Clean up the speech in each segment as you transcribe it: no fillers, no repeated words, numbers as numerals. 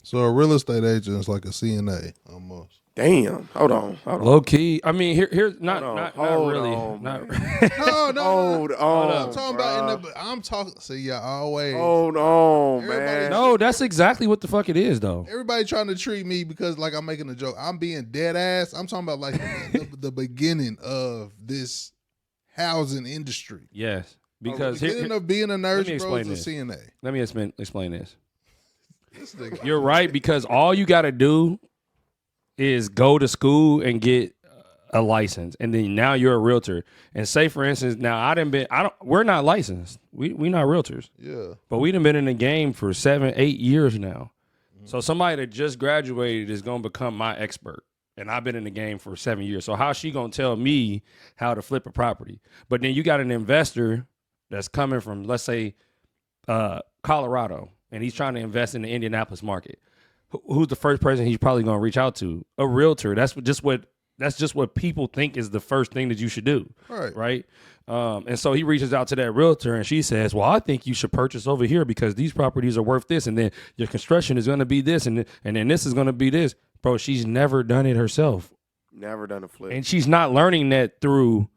So a real estate agent is like a CNA almost. Damn. Hold on. Low key. I mean, here's not Hold on, not hold really. on, Not. man. No. Hold on. I'm talking about bruh. I'm talking. See, y'all always. Hold on, Everybody man. No, that's exactly what the fuck it is, though. Everybody trying to treat me because like I'm making a joke. I'm being dead ass. I'm talking about like the beginning of this housing industry. Yes, because The beginning of being a nurse, bro, is a CNA. Let me explain this. This nigga. You're right, because all you got to do is go to school and get a license, and then now you're a realtor. And say, for instance, now we're not licensed. We not realtors. Yeah. But we done been in the game for 7-8 years now. So somebody that just graduated is gonna become my expert. And I've been in the game for 7 years. So how's she gonna tell me how to flip a property? But then you got an investor that's coming from, let's say, Colorado, and he's trying to invest in the Indianapolis market. Who's the first person he's probably gonna reach out to? A realtor. That's just what people think is the first thing that you should do. Right. And so he reaches out to that realtor, and she says, well, I think you should purchase over here because these properties are worth this, and then your construction is going to be this, and then this is going to be this. Bro, she's never done it herself. Never done a flip. And she's not learning that through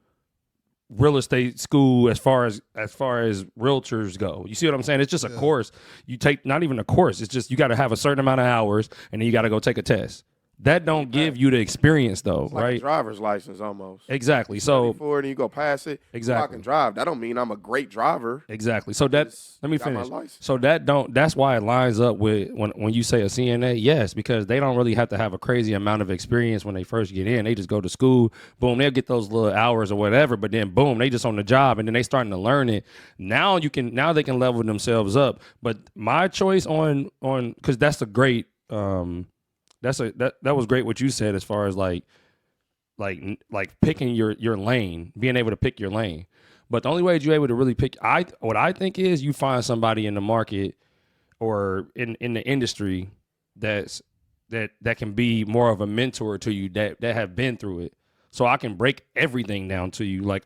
real estate school as far as realtors go. You see what I'm saying? It's just a course. You take, not even a course. It's just you got to have a certain amount of hours, and then you got to go take a test. That don't give you the experience, though, it's like right? a driver's license almost. Exactly. So before and you go pass it. Exactly. I can drive. That don't mean I'm a great driver. Exactly. So that, let me got my finish. license. So that's why it lines up with when you say a CNA, yes, because they don't really have to have a crazy amount of experience when they first get in. They just go to school, boom, they'll get those little hours or whatever, but then boom, they just on the job, and then they starting to learn it. Now they can level themselves up. But my choice on because that's a great that was great what you said as far as like picking your lane, being able to pick your lane. But the only way you're able to really pick, what I think is you find somebody in the market or in the industry that can be more of a mentor to you that have been through it. So I can break everything down to you. Like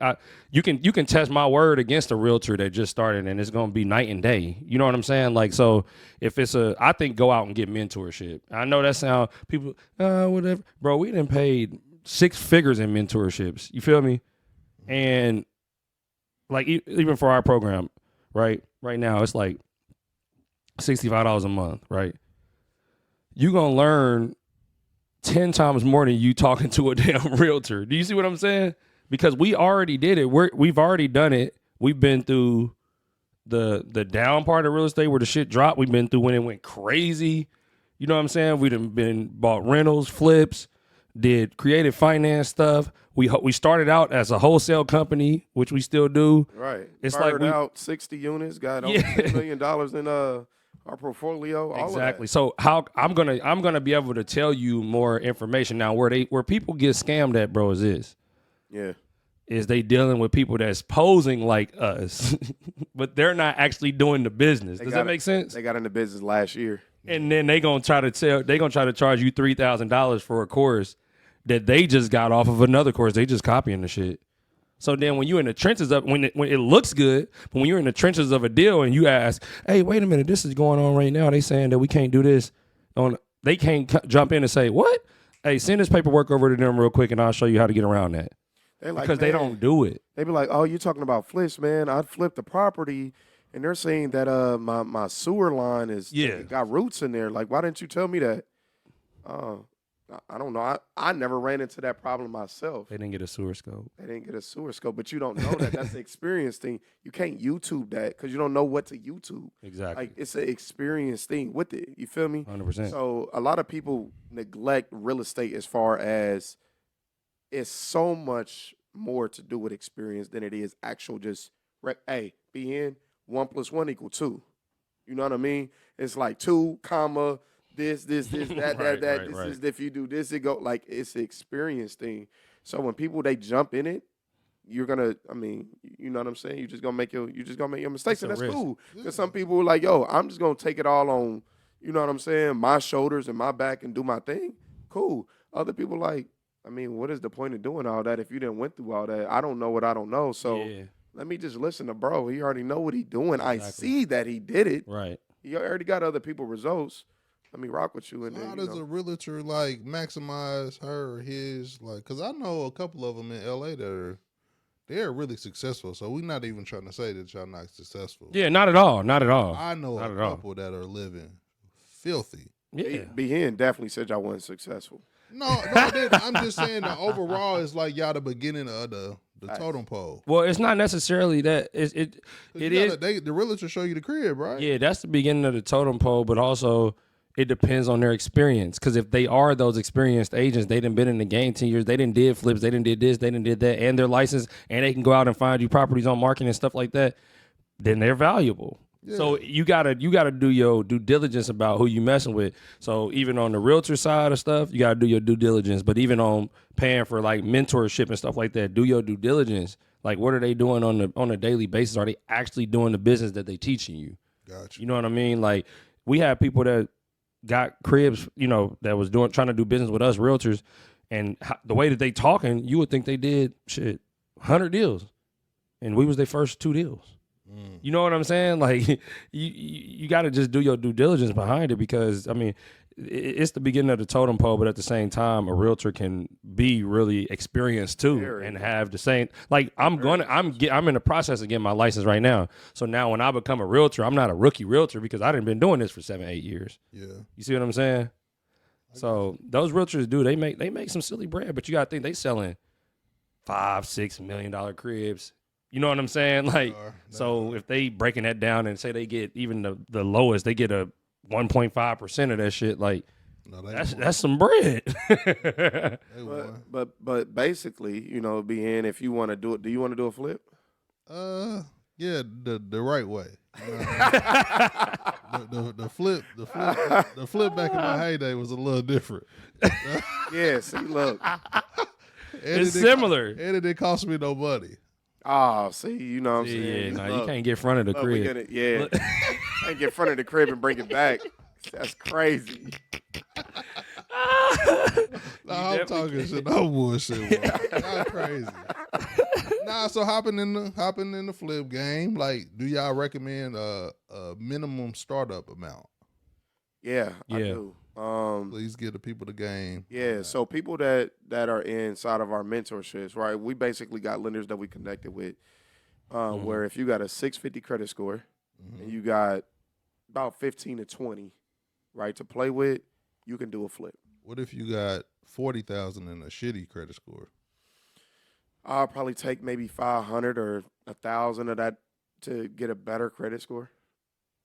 you can test my word against a realtor that just started, and it's gonna be night and day. You know what I'm saying? Like, so if I think go out and get mentorship. I know that sound people whatever, bro. We done paid 6 figures in mentorships. You feel me? And like even for our program, right now it's like $65 a month, right? You gonna learn 10 times more than you talking to a damn realtor. Do you see what I'm saying? Because we already did it. We've already done it. We've been through the down part of real estate where the shit dropped. We've been through when it went crazy. You know what I'm saying? We done been bought rentals, flips, did creative finance stuff. We started out as a wholesale company, which we still do. Right. It's Fired like out 60 units, got over $10 million in our portfolio. All exactly. Of that. So how I'm gonna be able to tell you more information now. Where people get scammed at, bro, is they dealing with people that's posing like us, but they're not actually doing the business. Does that make sense? They got into business last year, and then they gonna try to charge you $3,000 for a course that they just got off of another course. They just copying the shit. So then when you're in the trenches of when it looks good, but when you're in the trenches of a deal and you ask, hey, wait a minute, this is going on right now. They saying that we can't do this. They can't jump in and say, what? Hey, send this paperwork over to them real quick and I'll show you how to get around that. Because they don't do it. They be like, oh, you're talking about flips, man. I flipped the property and they're saying that my sewer line got roots in there. Like, why didn't you tell me that? I don't know. I never ran into that problem myself. They didn't get a sewer scope. But you don't know that. That's the experience thing. You can't YouTube that because you don't know what to YouTube. Exactly. Like, it's an experience thing with it. You feel me? 100%. So a lot of people neglect real estate as far as it's so much more to do with experience than it is actual just, hey, be in 1 + 1 = 2. You know what I mean? It's like 2, comma, this, that, Right, that. right. Is if you do this, it go like it's an experience thing. So when people they jump in it, you're gonna. I mean, you know what I'm saying. You're just gonna make your mistakes, and that's cool. Because some people are like, yo, I'm just gonna take it all on. You know what I'm saying? My shoulders and my back and do my thing. Cool. Other people like, I mean, what is the point of doing all that if you didn't went through all that? I don't know what I don't know. So let me just listen to bro. He already know what he doing. Exactly. I see that he did it. Right. He already got other people results. let me rock with you. And So then, how does a realtor like maximize her or his like? Because I know a couple of them in LA that they're really successful. So we're not even trying to say that y'all not successful. Yeah, not at all. Not at all. I know not a at all. couple that are living filthy. Yeah. B Hen definitely said y'all wasn't successful. No, I didn't. I'm just saying the overall is like y'all the beginning of the totem pole. Well, it's not necessarily that. It is. The realtor show you the crib, right? Yeah, that's the beginning of the totem pole, but also it depends on their experience. Because if they are those experienced agents, they done been in the game 10 years, they done did flips, they done did this, they done did that, and they're licensed, and they can go out and find you properties on market and stuff like that, then they're valuable. Yeah. So you gotta do your due diligence about who you messing with. So even on the realtor side of stuff, you gotta do your due diligence. But even on paying for like mentorship and stuff like that, do your due diligence. Like, what are they doing on a daily basis? Are they actually doing the business that they teaching you? Gotcha. You know what I mean? Like, we have people that got cribs, that was trying to do business with us realtors, and the way that they talking, you would think they did 100 deals, and we was their first 2 deals. You know what I'm saying? Like, you got to just do your due diligence behind it, because I mean, it's the beginning of the totem pole, but at the same time, a realtor can be really experienced too, and have the same. Like, I'm in the process of getting my license right now. So now, when I become a realtor, I'm not a rookie realtor because I done been doing this for 7-8 years. Yeah, you see what I'm saying? So those realtors they make some silly bread, but you got to think they selling $5-6 million cribs. You know what I'm saying? Like, so if they breaking that down and say they get even the lowest, they get a 1.5% of that shit. Like, that's some bread. but basically, B Hen, if you want to do it, do you want to do a flip? Yeah, the right way. The flip back in my heyday was a little different. Yeah, see, look, it's similar, and it didn't cost me no money. Oh, see, you know what I'm saying? Yeah, you can't get in front of the crib. Can't get in front of the crib and bring it back. That's crazy. I'm talking shit. No bullshit. Y'all crazy. So hopping in the flip game, like, do y'all recommend a minimum startup amount? Yeah, I do. Please give the people the game. Yeah, so people that are inside of our mentorships, right? We basically got lenders that we connected with, where if you got a 650 credit score and you got about 15 to 20, right, to play with, you can do a flip. What if you got 40,000 and a shitty credit score? I'll probably take maybe 500 or 1,000 of that to get a better credit score,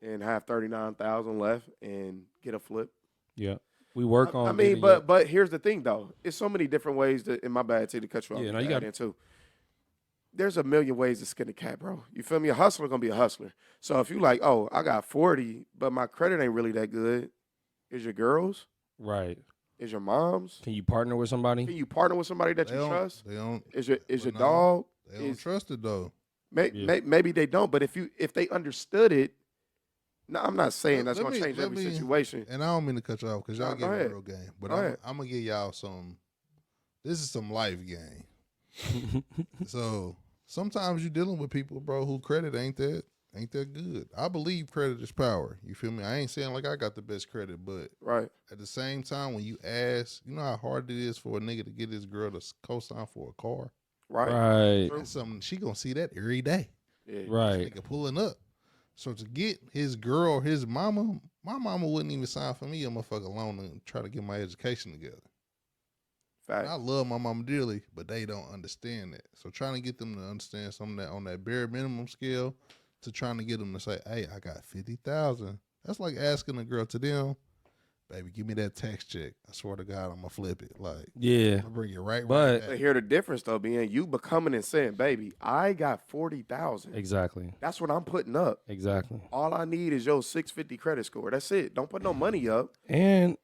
and have 39,000 left and get a flip. Yeah, we work on. I mean, but here's the thing though. It's so many different ways to. In my bad, to cut you off. Yeah, you got into. There's a million ways to skin a cat, bro. You feel me? A hustler gonna be a hustler. So if you like, oh, I got 40, but my credit ain't really that good. Is your girls? Right. Is your mom's? Can you partner with somebody? Can you partner with somebody that you trust? They don't. Is your dog? They don't trust it though. Maybe they don't. But if they understood it. No, I'm not saying that's going to change every situation. And I don't mean to cut you off because y'all get a real game. But I'm going to give y'all this is some life game. So sometimes you're dealing with people, bro, who credit ain't that good. I believe credit is power. You feel me? I ain't saying like I got the best credit, but at the same time, when you ask, you know how hard it is for a nigga to get his girl to co-sign for a car? Right. That's something, she going to see that every day. Yeah. Right. Nigga pulling up. So to get his girl, his mama, my mama wouldn't even sign for me a motherfucker loan and try to get my education together. Fact. I love my mama dearly, but they don't understand that. So trying to get them to understand some of that on that bare minimum scale to trying to get them to say, hey, I got 50,000. That's like asking a girl to them, baby, give me that tax check. I swear to God, I'm going to flip it. Like, yeah. I'll bring it right But back. hear the difference, though, being you becoming and saying, baby, I got 40,000. Exactly. That's what I'm putting up. Exactly. All I need is your 650 credit score. That's it. Don't put no money up. And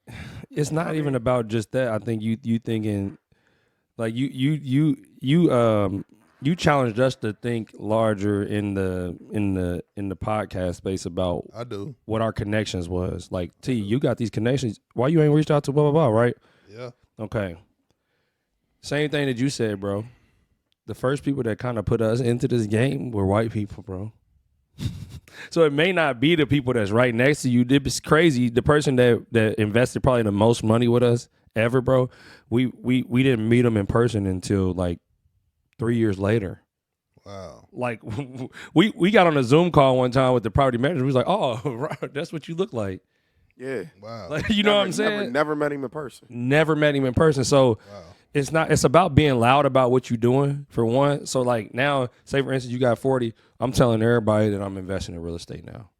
it's not even about just that. I think you thinking, like, you challenged us to think larger in the podcast space about I do what our connections was. Like, T, you got these connections. Why you ain't reached out to blah blah blah, right? Yeah. Okay. Same thing that you said, bro. The first people that kind of put us into this game were white people, bro. So it may not be the people that's right next to you. It's crazy. The person that invested probably the most money with us ever, bro. We didn't meet them in person until like 3 years later. Wow. Like we got on a Zoom call one time with the property manager. We was like, oh, right, that's what you look like. Yeah. Wow. Like, you know what I'm saying? Never met him in person. Never met him in person. So it's about being loud about what you're doing, for one. So like now, say for instance, you got 40. I'm telling everybody that I'm investing in real estate now.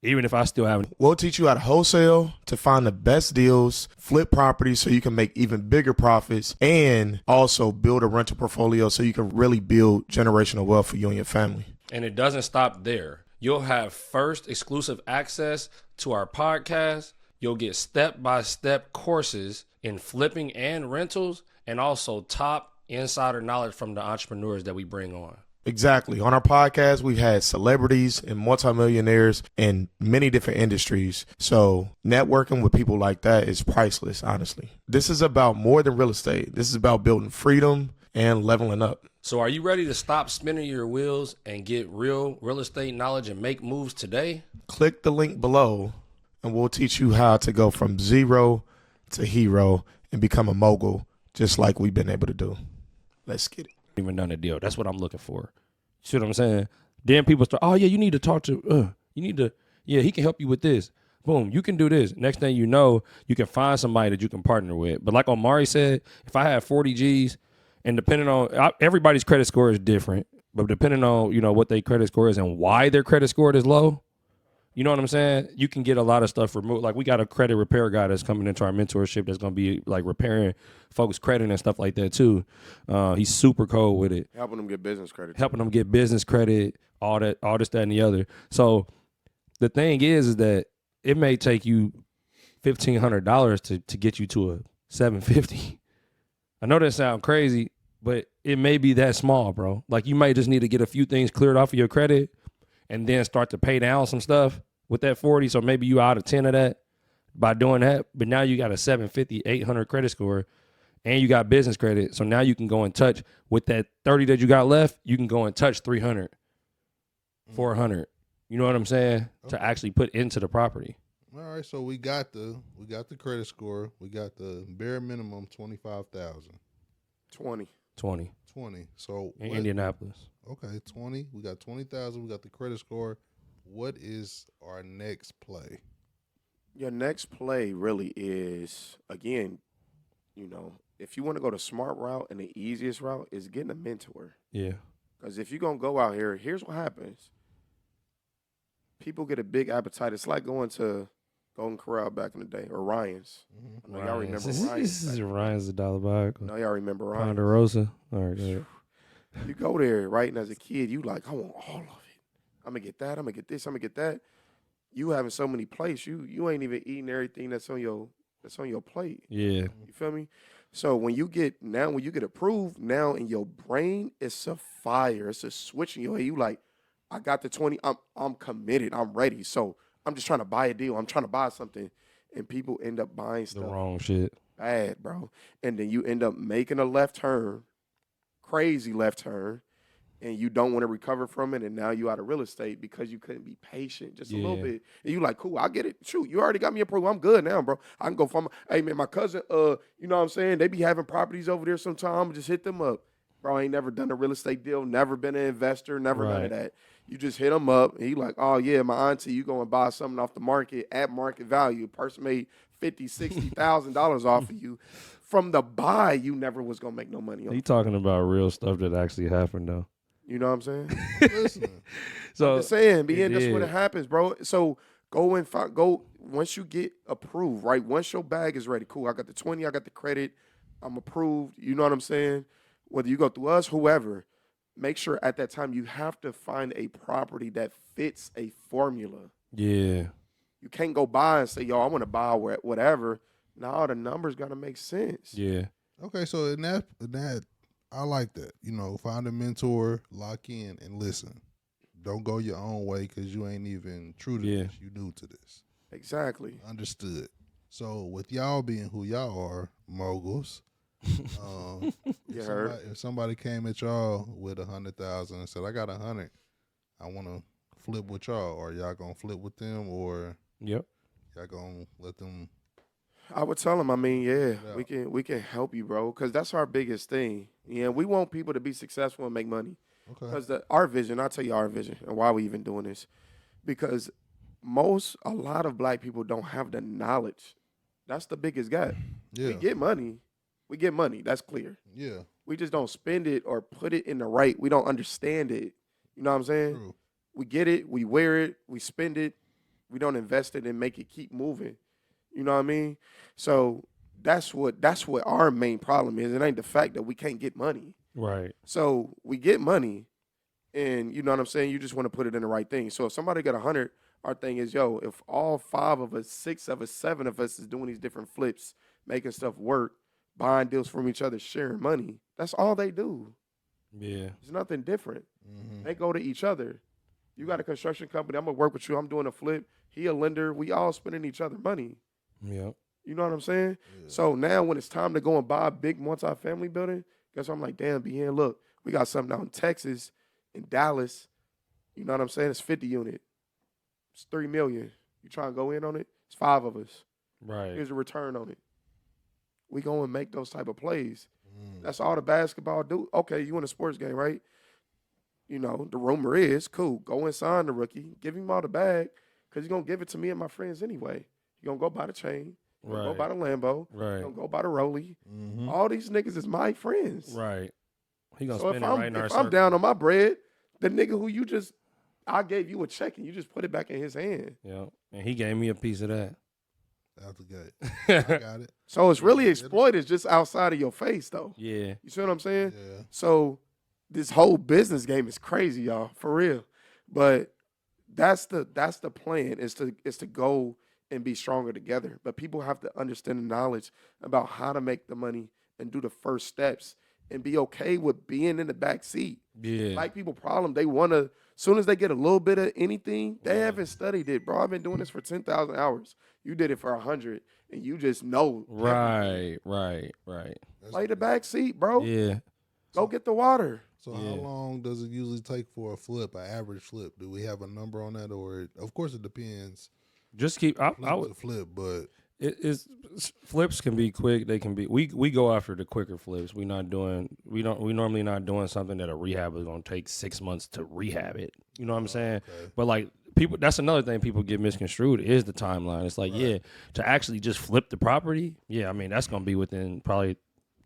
Even if I still haven't. We'll teach you how to wholesale, to find the best deals, flip properties so you can make even bigger profits, and also build a rental portfolio so you can really build generational wealth for you and your family. And it doesn't stop there. You'll have first exclusive access to our podcast. You'll get step-by-step courses in flipping and rentals, and also top insider knowledge from the entrepreneurs that we bring on. Exactly. On our podcast, we've had celebrities and multimillionaires in many different industries. So networking with people like that is priceless, honestly. This is about more than real estate. This is about building freedom and leveling up. So are you ready to stop spinning your wheels and get real estate knowledge and make moves today? Click the link below and we'll teach you how to go from zero to hero and become a mogul just like we've been able to do. Let's get it. Even done a deal. That's what I'm looking for. See what I'm saying? Then people start, oh yeah, you need to talk to, he can help you with this. Boom, you can do this. Next thing you know, you can find somebody that you can partner with. But like Omari said, if I have 40 G's, and depending on, everybody's credit score is different, but depending on, what their credit score is and why their credit score is low, you know what I'm saying? You can get a lot of stuff removed. Like we got a credit repair guy that's coming into our mentorship that's going to be like repairing folks' credit and stuff like that too. He's super cold with it. Helping them get business credit. All this, that, and the other. So the thing is that it may take you $1,500 to get you to a $750. I know that sounds crazy, but it may be that small, bro. Like you might just need to get a few things cleared off of your credit and then start to pay down some stuff with that 40. So maybe you out of 10 of that by doing that. But now you got a 750, 800 credit score and you got business credit. So now you can go and touch with that 30 that you got left. You can go and touch 300, 400. You know what I'm saying? Okay. To actually put into the property. All right. So we got the credit score. We got the bare minimum 25,000. 20. So in Indianapolis. Okay, 20. We got 20,000. We got the credit score. What is our next play? Your next play really is, again, if you want to go the smart route and the easiest route is getting a mentor. Yeah. Because if you're going to go out here, here's what happens. People get a big appetite. It's like going to Golden Corral back in the day, or Ryan's. I know y'all remember Ryan's. This is Ryan's $1 bar. I know y'all remember Ryan's. Ponderosa. All right, go ahead. You go there, right? And as a kid, you like, I want all of it. I'm going to get that. I'm going to get this. I'm going to get that. You having so many plates. You ain't even eating everything that's on your plate. Yeah. You feel me? So when you get approved, now in your brain, it's a fire. It's a switch in your head. You like, I got the 20. I'm committed. I'm ready. So I'm just trying to buy a deal. I'm trying to buy something. And people end up buying stuff. The wrong shit. Bad, bro. And then you end up making a left turn, crazy left turn, and you don't want to recover from it. And now you out of real estate because you couldn't be patient just a little bit. And you like, cool, I get it. Shoot, you already got me approved. I'm good now, bro. I can go find hey, man, my cousin, you know what I'm saying? They be having properties over there sometime. Just hit them up. Bro, I ain't never done a real estate deal, never been an investor, never none of that. You just hit them up, and he like, oh, yeah, my auntie, you go and buy something off the market at market value. Person made $50,000, $60,000 off of you. From the buy, you never was going to make no money on it. He talking about real stuff that actually happened, though. You know what I'm saying? Listen. So I'm just saying, that's what it happens, bro. So go and once you get approved, right? Once your bag is ready, cool, I got the 20, I got the credit, I'm approved. You know what I'm saying? Whether you go through us, whoever, make sure at that time you have to find a property that fits a formula. Yeah. You can't go buy and say, yo, I want to buy whatever. Now the numbers got to make sense. Yeah. Okay, so in that, I like that. Find a mentor, lock in, and listen. Don't go your own way because you ain't even true to this. You new to this. Exactly. Understood. So with y'all being who y'all are, moguls, if somebody came at y'all with 100,000 and said, I got 100, I want to flip with y'all? Or y'all gonna flip with them, or Yep. y'all gonna let them? I would tell them, I mean, yeah, we can help you, bro, because that's our biggest thing. Yeah, we want people to be successful and make money. Okay. Because our vision, I'll tell you our vision and why we even doing this. Because a lot of black people don't have the knowledge. That's the biggest gap. Yeah. We get money. That's clear. Yeah. We just don't spend it or put it in the right. We don't understand it. You know what I'm saying? True. We get it. We wear it. We spend it. We don't invest it and make it keep moving. You know what I mean? So that's what our main problem is. It ain't the fact that we can't get money. Right. So we get money, and you know what I'm saying? You just want to put it in the right thing. So if somebody got 100, our thing is, yo, if all 5 of us, 6 of us, 7 of us is doing these different flips, making stuff work, buying deals from each other, sharing money, that's all they do. Yeah. It's nothing different. Mm-hmm. They go to each other. You got a construction company. I'm going to work with you. I'm doing a flip. He a lender. We all spending each other money. Yep. You know what I'm saying? Yeah. So now when it's time to go and buy a big multi-family building, guess what? I'm like, damn, B Hen, look, we got something out in Texas, in Dallas. You know what I'm saying? It's 50 unit. It's $3 million. You trying to go in on it? It's 5 of us. Right. Here's a return on it. We go and make those type of plays. Mm. That's all the basketball do. Okay, you in a sports game, right? You know, the rumor is, cool, go and sign the rookie, give him all the bag, because he's going to give it to me and my friends anyway. He's going to go buy the chain. Right. Go buy the Lambo. Right. Gonna go buy the Rollie. Mm-hmm. All these niggas is my friends. Right. He gonna So spend it right in our if circle. I'm down on my bread, the nigga who I gave you a check and you just put it back in his hand. Yeah. And he gave me a piece of that. Out the gate. I got it. So it's really exploited just outside of your face, though. Yeah. You see what I'm saying? Yeah. So this whole business game is crazy, y'all, for real. But that's the plan is to go and be stronger together. But people have to understand the knowledge about how to make the money and do the first steps and be okay with being in the back seat. Yeah. Black people problem, they want to, as soon as they get a little bit of anything, they haven't studied it. Bro, I've been doing this for 10,000 hours. You did it for 100, and you just know. Right. Play the back seat, bro. Yeah. Go get the water. So how long does it usually take for a flip, an average flip? Do we have a number on that, or of course it depends. Just keep. I would flip, but it's flips can be quick. They can be. We go after the quicker flips. We normally not doing something that a rehab is gonna take 6 months to rehab it. You know what I'm saying? Okay. But like people, that's another thing people get misconstrued is the timeline. It's like to actually just flip the property. Yeah, I mean that's gonna be within probably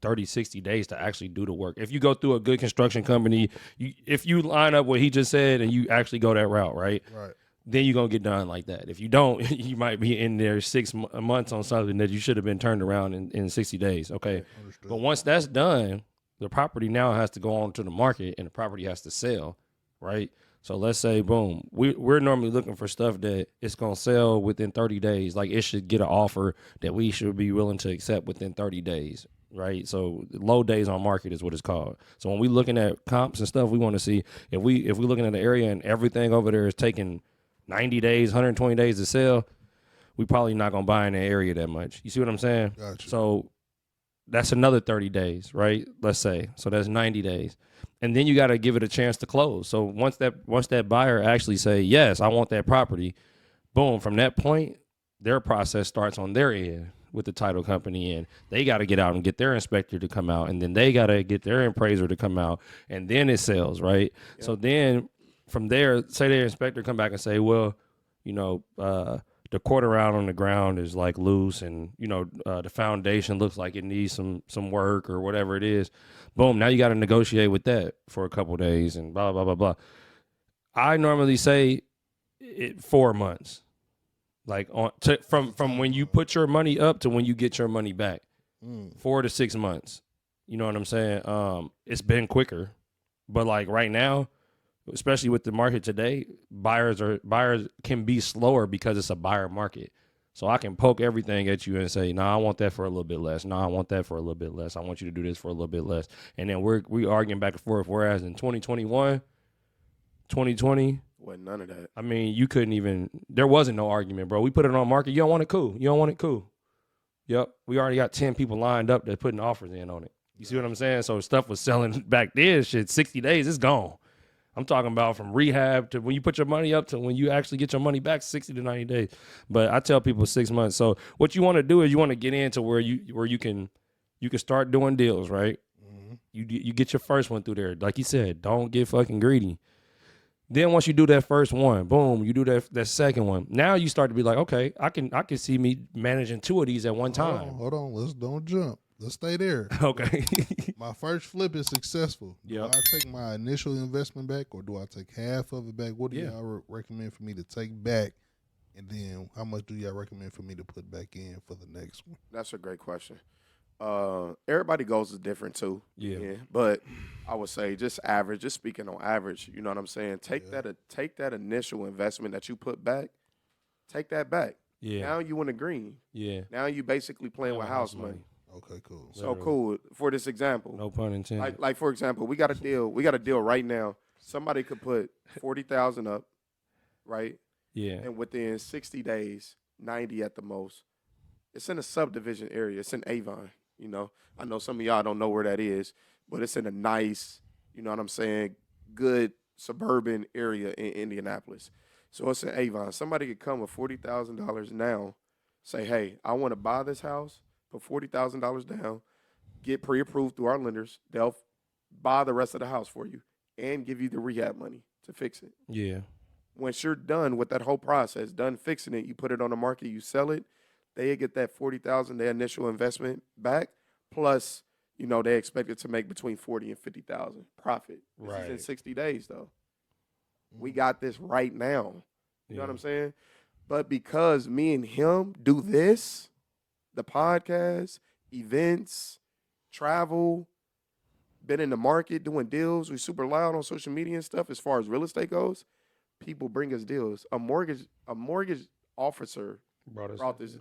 30, 60 days to actually do the work. If you go through a good construction company, if you line up what he just said and you actually go that route, right? Right. Then you're going to get done like that. If you don't, you might be in there 6 months on something that you should have been turned around in 60 days. Okay. Understood. But once that's done, the property now has to go on to the market and the property has to sell, right? So let's say, boom, we're normally looking for stuff that it's going to sell within 30 days. Like it should get an offer that we should be willing to accept within 30 days, right? So low days on market is what it's called. So when we're looking at comps and stuff, we want to see if we're looking at the area and everything over there is taking 90 days, 120 days to sell, we probably not going to buy in the area that much. You see what I'm saying? Gotcha. So that's another 30 days, right? Let's say. So that's 90 days. And then you got to give it a chance to close. So once that buyer actually say, yes, I want that property, boom, from that point, their process starts on their end with the title company, and they got to get out and get their inspector to come out, and then they got to get their appraiser to come out, and then it sells, right? Yeah. So then from there, say their inspector come back and say, well, you know, the quarter round on the ground is like loose, and you know, the foundation looks like it needs some work or whatever it is. Boom, now you got to negotiate with that for a couple of days and blah blah blah blah. I normally say 4 months, like from when you put your money up to when you get your money back, 4 to 6 months. You know what I'm saying? It's been quicker, but like right now, especially with the market today, buyers can be slower because it's a buyer market. So I can poke everything at you and say, nah, I want that for a little bit less. Nah, I want that for a little bit less. I want you to do this for a little bit less. And then we arguing back and forth. Whereas in 2021, 2020, wasn't none of that. I mean, you couldn't even, there wasn't no argument, bro. We put it on market. You don't want it? Cool. You don't want it? Cool. Yep. We already got 10 people lined up that putting offers in on it. You see what I'm saying? So stuff was selling back then, shit, 60 days, it's gone. I'm talking about from rehab to when you put your money up to when you actually get your money back, 60 to 90 days. But I tell people 6 months. So what you want to do is you want to get into where you can start doing deals, right? Mm-hmm. You get your first one through there. Like you said, don't get fucking greedy. Then once you do that first one, boom, you do that second one. Now you start to be like, okay, I can see me managing 2 of these at one time. Hold on. Don't jump. Let's stay there. Okay. My first flip is successful. Do Yep. I take my initial investment back, or do I take half of it back? What do y'all recommend for me to take back? And then how much do y'all recommend for me to put back in for the next one? That's a great question. Everybody goes is different too. Yeah. But I would say just average, just speaking on average, you know what I'm saying? Take that initial investment that you put back, take that back. Yeah. Now you in the green. Yeah. Now you basically playing with house money. Okay, cool. So cool. For this example. No pun intended. Like for example, we got a deal right now. Somebody could put 40,000 up, right? Yeah. And within 60 days, 90 at the most. It's in a subdivision area. It's in Avon. You know, I know some of y'all don't know where that is, but it's in a nice, you know what I'm saying, good suburban area in Indianapolis. So it's in Avon. Somebody could come with $40,000 now, say, hey, I want to buy this house, put $40,000 down, get pre-approved through our lenders. They'll buy the rest of the house for you and give you the rehab money to fix it. Yeah. Once you're done with that whole process, done fixing it, you put it on the market, you sell it, they get that $40,000, their initial investment back, plus, you know, they expect it to make between $40,000 and $50,000 profit. This is in 60 days, though. We got this right now. You know what I'm saying? But because me and him do this, the podcast, events, travel, been in the market doing deals, we super loud on social media and stuff as far as real estate goes, people bring us deals. A mortgage officer brought this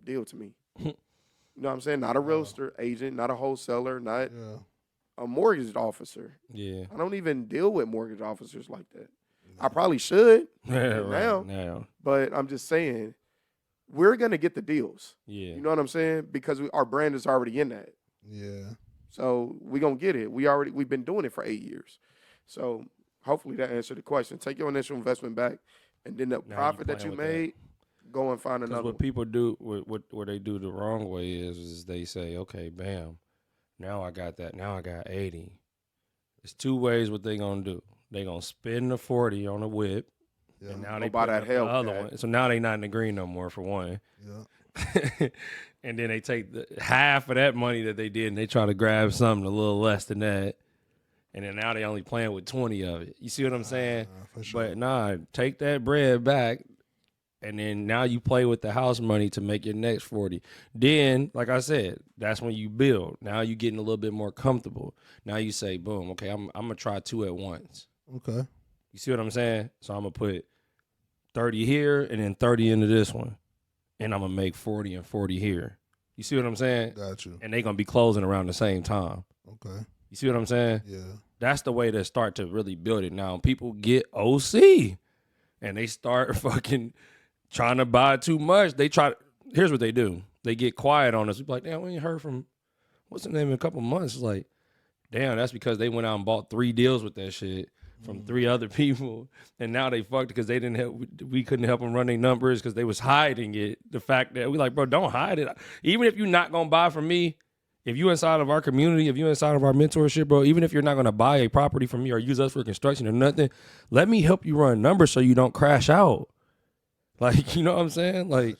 deal to me. You know what I'm saying? Not a realtor agent, not a wholesaler, not a mortgage officer. Yeah. I don't even deal with mortgage officers like that. I probably should now, but I'm just saying we're going to get the deals. Yeah. You know what I'm saying? Because our brand is already in that. Yeah. So we're going to get it. We've been doing it for 8 years. So hopefully that answered the question. Take your initial investment back, and then the profit that you made, go and find another. What people do, what they do the wrong way is they say, okay, bam, now I got that. Now I got 80. There's 2 ways what they going to do. They going to spend the 40 on a whip. Yeah. And now they buy that the other one. So now they not in the green no more, for one. Yeah. And then they take half of that money that they did and they try to grab something a little less than that. And then now they only playing with 20 of it. You see what I'm saying? For sure. But take that bread back. And then now you play with the house money to make your next 40. Then, like I said, that's when you build. Now you're getting a little bit more comfortable. Now you say, boom, okay, I'm going to try 2 at once. Okay. You see what I'm saying? So I'm going to put 30 here and then 30 into this one. And I'm going to make 40 and 40 here. You see what I'm saying? Got you. And they're going to be closing around the same time. Okay. You see what I'm saying? Yeah. That's the way to start to really build it. Now, people get OC and they start fucking trying to buy too much. Here's what they do. They get quiet on us. We be like, damn, we ain't heard from, what's the name, in a couple months. It's like, damn, that's because they went out and bought 3 deals with that shit from 3 other people. And now they fucked because they didn't help. We couldn't help them run their numbers because they was hiding it. The fact that we like, bro, don't hide it. Even if you're not going to buy from me, if you inside of our community, if you inside of our mentorship, bro, even if you're not going to buy a property from me or use us for construction or nothing, let me help you run numbers so you don't crash out. Like, you know what I'm saying? Like,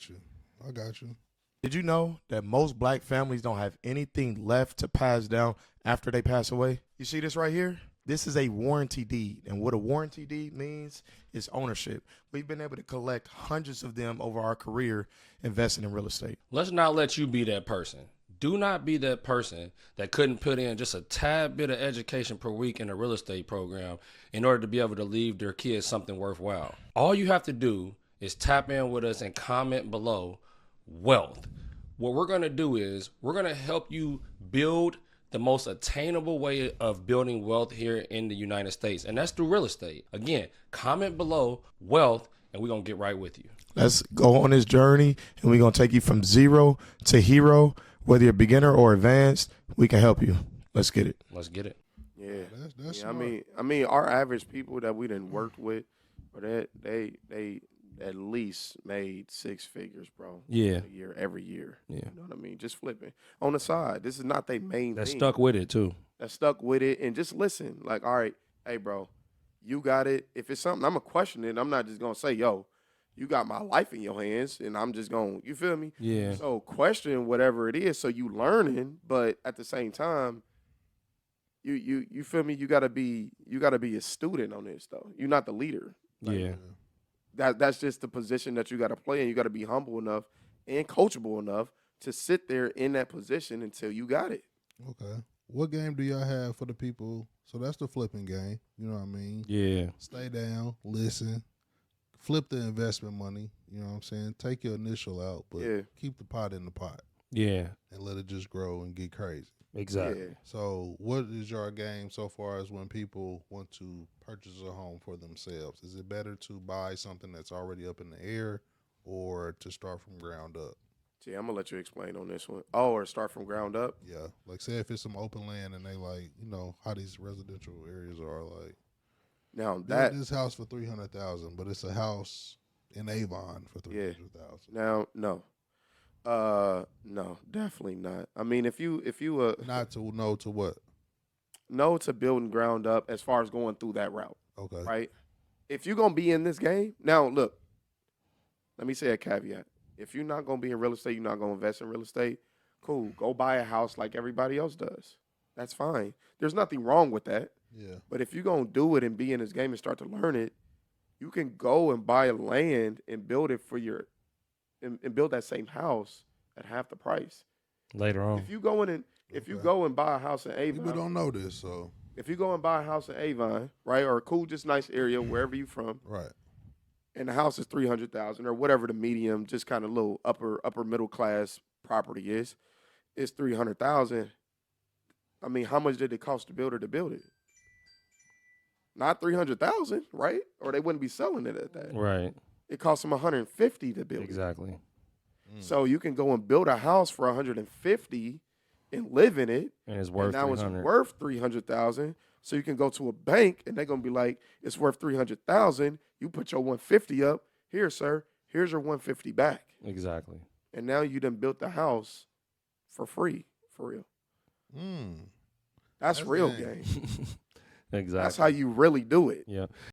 I got you. Did you know that most black families don't have anything left to pass down after they pass away? You see this right here? This is a warranty deed. And what a warranty deed means is ownership. We've been able to collect hundreds of them over our career investing in real estate. Let's not let you be that person. Do not be that person that couldn't put in just a tad bit of education per week in a real estate program in order to be able to leave their kids something worthwhile. All you have to do is tap in with us and comment below wealth. What we're going to do is we're going to help you build the most attainable way of building wealth here in the United States. And that's through real estate. Again, comment below wealth and we're going to get right with you. Let's go on this journey and we're going to take you from 0 to hero. Whether you're beginner or advanced, we can help you. Let's get it. Let's get it. Yeah, that's yeah. smart. I mean, our average people that we done worked with, or that they at least made 6 figures, bro. Yeah. A year, every year. Yeah. You know what I mean? Just flipping on the side. This is not their main That thing. stuck with it too. That stuck with it, and just listen. Like, all right, hey, bro, you got it. If it's something, I'm gonna question it. I'm not just gonna say, yo, you got my life in your hands, and I'm just gonna, you feel me? Yeah. So question whatever it is, so you learning, but at the same time, you feel me? You gotta be a student on this though. You're not the leader. Like, Yeah. that's just the position that you gotta play, and you gotta be humble enough and coachable enough to sit there in that position until you got it. Okay. What game do y'all have for the people? So that's the flipping game. You know what I mean? Yeah. Stay down, listen, flip the investment money. You know what I'm saying? Take your initial out, but keep the pot in the pot. Yeah. And let it just grow and get crazy. Exactly. Yeah. So what is your game so far as when people want to purchase a home for themselves? Is it better to buy something that's already up in the air or to start from ground up? See, I'm gonna let you explain on this one. Oh, or start from ground up. Yeah, like say if it's some open land and they like, you know how these residential areas are like. Now Build this house for $300,000, but it's a house in Avon for $300,000. Now, no, definitely not. I mean, if you not to know to what? No to building ground up as far as going through that route. Okay. Right. If you're gonna be in this game, now look. Let me say a caveat. If you're not going to be in real estate, you're not going to invest in real estate, cool. Go buy a house like everybody else does. That's fine. There's nothing wrong with that. Yeah. But if you're going to do it and be in this game and start to learn it, you can go and buy land and build it for your and build that same house at half the price. Later on. If you go in and if you go and buy a house in Avon. People don't know this, so. If you go and buy a house in Avon, right, or a cool, just nice area, wherever you're from. Right. And the house is $300,000 or whatever the medium, just kind of little upper middle class property is. It's $300,000. I mean, how much did it cost the builder to build it? Not $300,000, right? Or they wouldn't be selling it at that. Right. It cost them $150 to build it. Exactly. So you can go and build a house for $150 and live in it, and it's worth. And now it's worth $300,000. So you can go to a bank and they're gonna be like, it's worth $300,000. You put your $150 up. Here, sir. Here's your $150 back. Exactly. And now you done built the house for free, for real. That's real game. Exactly. That's how you really do it. Yeah.